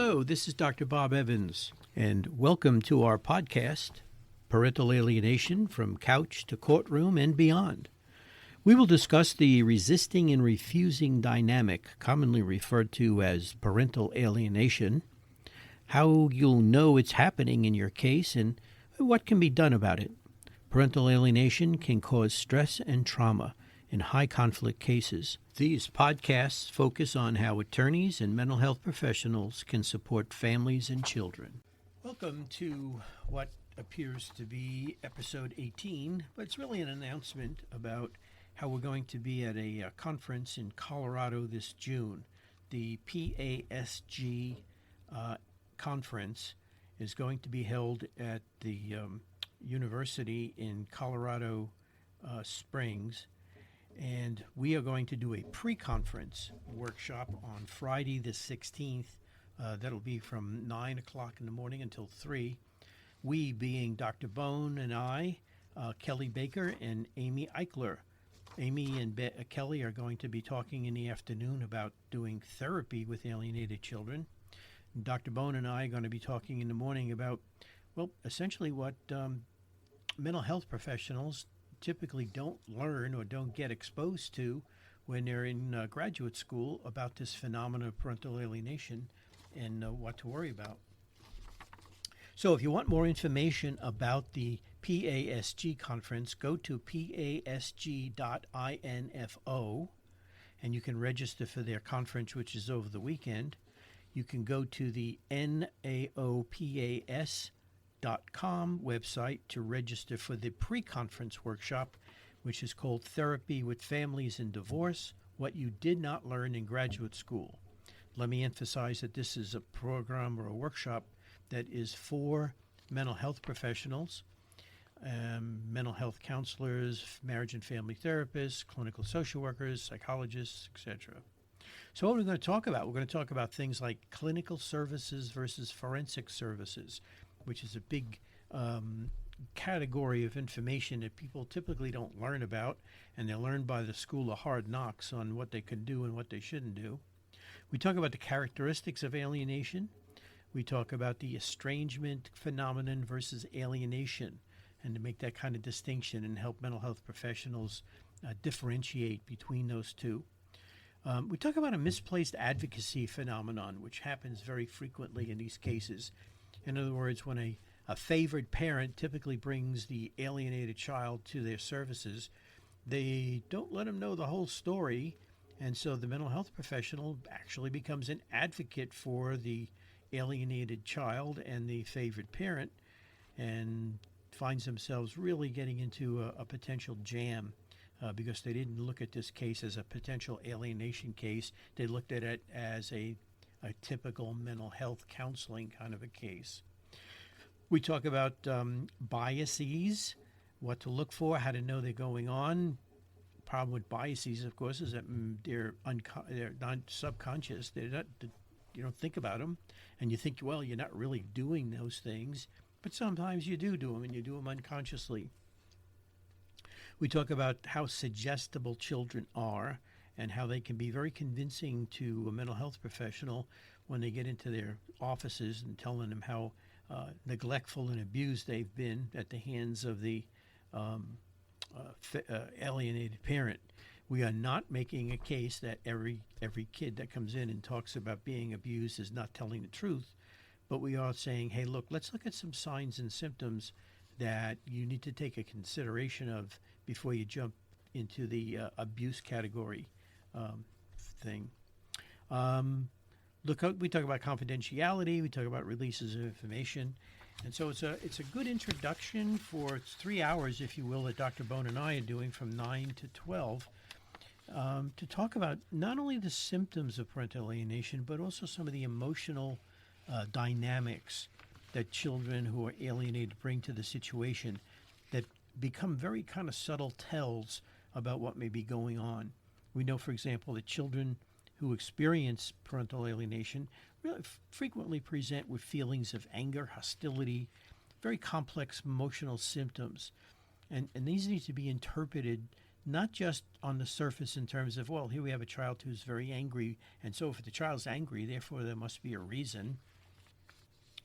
Hello, this is Dr. Bob Evans, and welcome to our podcast, Parental Alienation from Couch to Courtroom and Beyond. We will discuss the resisting and refusing dynamic, commonly referred to as parental alienation, how you'll know it's happening in your case, and what can be done about it. Parental alienation can cause stress and trauma in high-conflict cases. These podcasts focus on how attorneys and mental health professionals can support families and children. Welcome to what appears to be episode 18, but it's really an announcement about how we're going to be at a conference in Colorado this June. The PASG conference is going to be held at the university in Colorado Springs. And we are going to do a pre-conference workshop on Friday the 16th. That'll be from 9 o'clock in the morning until 3. We being Dr. Bone and I, Kelly Baker and Amy Eichler. Amy and Kelly are going to be talking in the afternoon about doing therapy with alienated children. Dr. Bone and I are going to be talking in the morning about, well, essentially what mental health professionals typically don't learn or don't get exposed to when they're in graduate school about this phenomenon of parental alienation and what to worry about. So if you want more information about the PASG conference, go to pasg.info and you can register for their conference, which is over the weekend. You can go to the naopas.com website to register for the pre-conference workshop, which is called Therapy with Families in Divorce, What You Did Not Learn in Graduate School. Let me emphasize that this is a program or a workshop that is for mental health professionals, mental health counselors, marriage and family therapists, clinical social workers, psychologists, etc. So what are we going to talk about? We're going to talk about things like clinical services versus forensic services, which is a big category of information that people typically don't learn about, and they're learned by the school of hard knocks on what they can do and what they shouldn't do. We talk about the characteristics of alienation. We talk about the estrangement phenomenon versus alienation, and to make that kind of distinction and help mental health professionals differentiate between those two. We talk about a misplaced advocacy phenomenon, which happens very frequently in these cases. In other words, when a favored parent typically brings the alienated child to their services, they don't let them know the whole story, and so the mental health professional actually becomes an advocate for the alienated child and the favored parent, and finds themselves really getting into a potential jam because they didn't look at this case as a potential alienation case. They looked at it as a typical mental health counseling kind of a case. We talk about biases, what to look for, how to know they're going on. Problem with biases, of course, is that they're not subconscious. They're not, you don't think about them, and you think, well, you're not really doing those things, but sometimes you do them, and you do them unconsciously. We talk about how suggestible children are and how they can be very convincing to a mental health professional when they get into their offices and telling them how neglectful and abused they've been at the hands of the alienated parent. We are not making a case that every kid that comes in and talks about being abused is not telling the truth, but we are saying, hey, look, let's look at some signs and symptoms that you need to take a consideration of before you jump into the abuse category thing. We talk about confidentiality. We talk about releases of information. And so it's a good introduction for, it's 3 hours, if you will, that Dr. Bone and I are doing from 9 to 12 to talk about not only the symptoms of parental alienation, but also some of the emotional dynamics that children who are alienated bring to the situation that become very kind of subtle tells about what may be going on. We know, for example, that children who experience parental alienation really frequently present with feelings of anger, hostility, very complex emotional symptoms. And these need to be interpreted not just on the surface in terms of, well, here we have a child who's very angry, and so if the child's angry, therefore there must be a reason.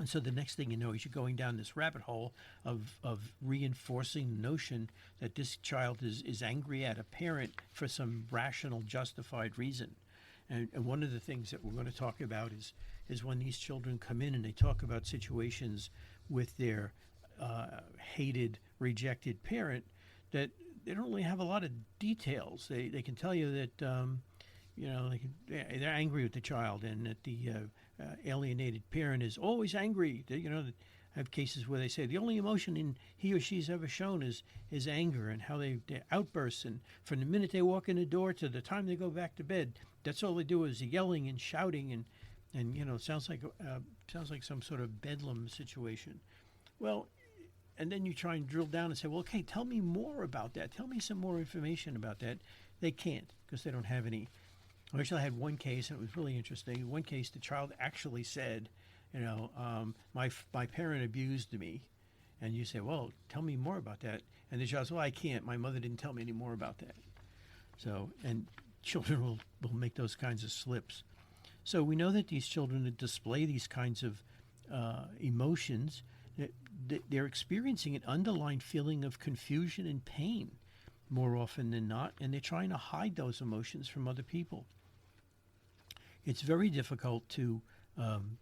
And so the next thing you know is you're going down this rabbit hole of reinforcing the notion that this child is angry at a parent for some rational, justified reason. And one of the things that we're going to talk about is when these children come in and they talk about situations with their hated, rejected parent, that they don't really have a lot of details. They can tell you that they're angry with the child, and that the alienated parent is always angry. I have cases where they say the only emotion he or she's ever shown is anger, and how they outbursts, and from the minute they walk in the door to the time they go back to bed, that's all they do is yelling and shouting, and it sounds like some sort of bedlam situation. Well, and then you try and drill down and say, well, okay, tell me more about that. Tell me some more information about that. They can't, because they don't have any. Actually, I had one case, and it was really interesting. One case, the child actually said, my parent abused me. And you say, well, tell me more about that. And the child says, well, I can't. My mother didn't tell me any more about that. So, and children will make those kinds of slips. So we know that these children that display these kinds of emotions, they're experiencing an underlying feeling of confusion and pain more often than not, and they're trying to hide those emotions from other people. It's very difficult to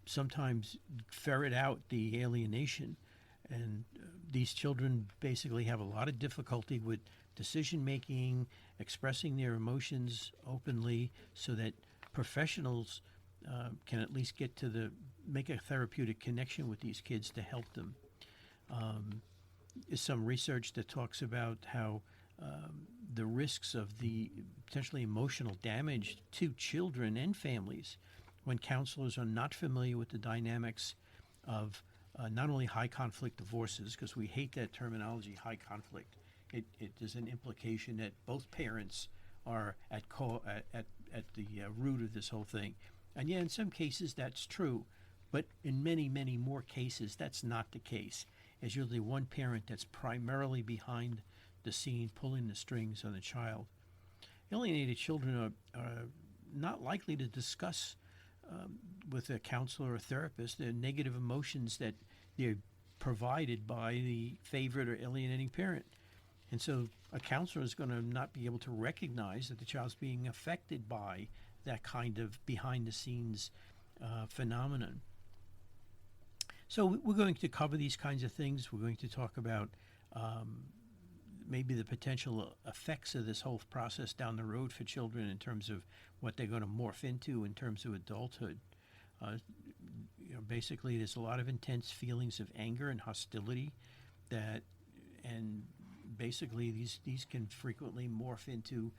sometimes ferret out the alienation, and these children basically have a lot of difficulty with decision making, expressing their emotions openly, so that professionals can at least make a therapeutic connection with these kids to help them. There's some research that talks about how the risks of the potentially emotional damage to children and families when counselors are not familiar with the dynamics of not only high conflict divorces, because we hate that terminology, high conflict. It is an implication that both parents are at the root of this whole thing. And yeah, in some cases that's true, but in many, many more cases that's not the case. It's usually one parent that's primarily behind the scene, pulling the strings on the child. Alienated children are not likely to discuss with a counselor or therapist the negative emotions that they're provided by the favorite or alienating parent. And so a counselor is going to not be able to recognize that the child's being affected by that kind of behind-the-scenes phenomenon. So we're going to cover these kinds of things. We're going to talk about maybe the potential effects of this whole process down the road for children in terms of what they're going to morph into in terms of adulthood. Basically, there's a lot of intense feelings of anger and hostility and basically these can frequently morph into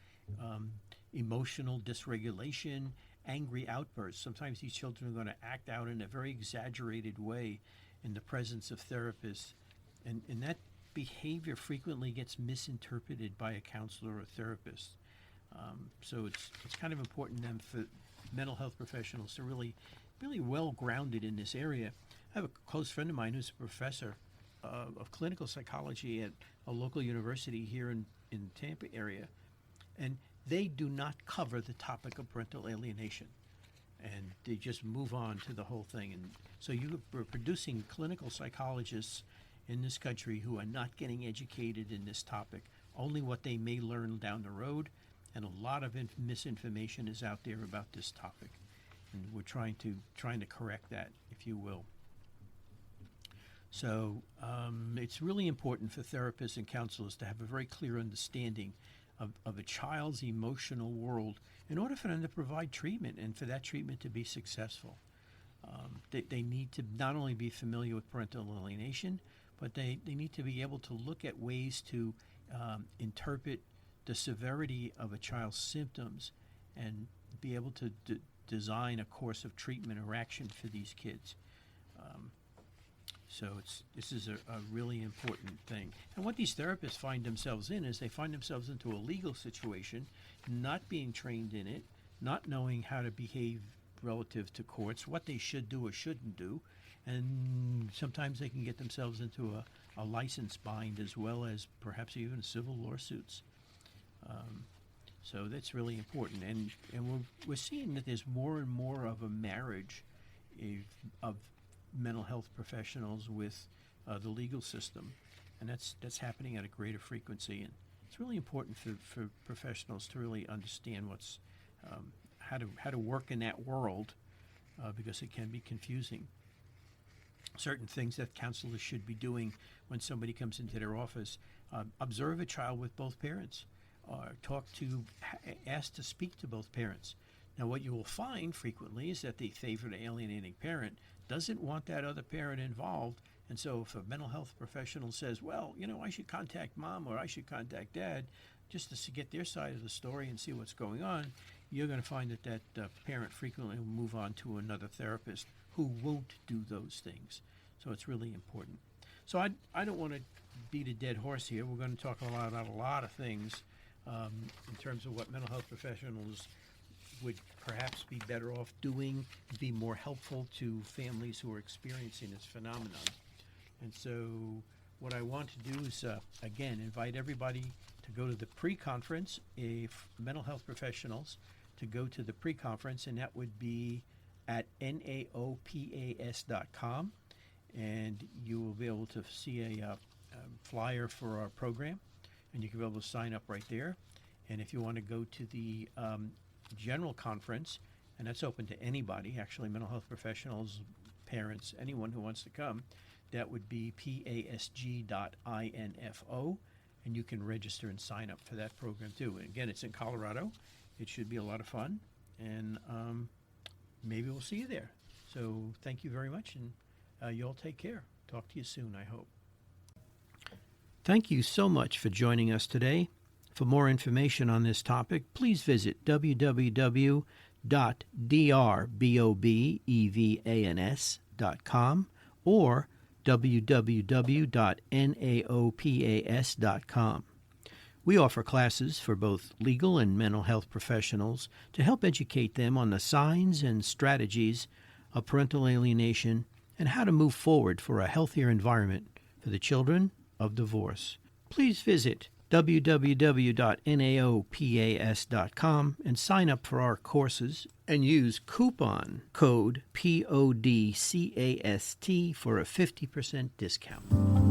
emotional dysregulation, angry outbursts. Sometimes these children are going to act out in a very exaggerated way in the presence of therapists, and that behavior frequently gets misinterpreted by a counselor or therapist. So it's kind of important then for mental health professionals to really well grounded in this area. I have a close friend of mine who's a professor of clinical psychology at a local university here in the Tampa area, and they do not cover the topic of parental alienation, and they just move on to the whole thing. And so you're producing clinical psychologists in this country who are not getting educated in this topic, only what they may learn down the road, and a lot of misinformation is out there about this topic, and we're trying to correct that, if you will. So it's really important for therapists and counselors to have a very clear understanding of a child's emotional world in order for them to provide treatment and for that treatment to be successful. They need to not only be familiar with parental alienation, but they need to be able to look at ways to interpret the severity of a child's symptoms and be able to design a course of treatment or action for these kids. So this is a really important thing. And what these therapists find themselves in is they find themselves into a legal situation, not being trained in it, not knowing how to behave relative to courts, what they should do or shouldn't do, and sometimes they can get themselves into a license bind as well as perhaps even civil lawsuits. So that's really important. And we're seeing that there's more and more of a marriage of mental health professionals with the legal system, and that's happening at a greater frequency. And it's really important for professionals to really understand what's how to work in that world, because it can be confusing. Certain things that counselors should be doing when somebody comes into their office: observe a child with both parents, ask to speak to both parents. Now, what you will find frequently is that the favored alienating parent doesn't want that other parent involved. And so if a mental health professional says, well, I should contact mom or I should contact dad just to get their side of the story and see what's going on, you're going to find that parent frequently will move on to another therapist who won't do those things. So it's really important. So I don't want to beat a dead horse here. We're going to talk about a lot of things in terms of what mental health professionals would perhaps be better off doing, be more helpful to families who are experiencing this phenomenon. And so what I want to do is, again, invite everybody to go to the pre-conference, mental health professionals, to go to the pre-conference, and that would be at naopas.com. And you will be able to see a flyer for our program, and you can be able to sign up right there. And if you want to go to the general conference, and that's open to anybody, actually, mental health professionals, parents, anyone who wants to come, that would be pasg.info, and you can register and sign up for that program too. And again, it's in Colorado. It should be a lot of fun, and maybe we'll see you there. So thank you very much, and you all take care. Talk to you soon, I hope. Thank you so much for joining us today. For more information on this topic, please visit www.drbobevans.com or www.naopas.com. We offer classes for both legal and mental health professionals to help educate them on the signs and strategies of parental alienation and how to move forward for a healthier environment for the children of divorce. Please visit www.naopas.com and sign up for our courses and use coupon code PODCAST for a 50% discount.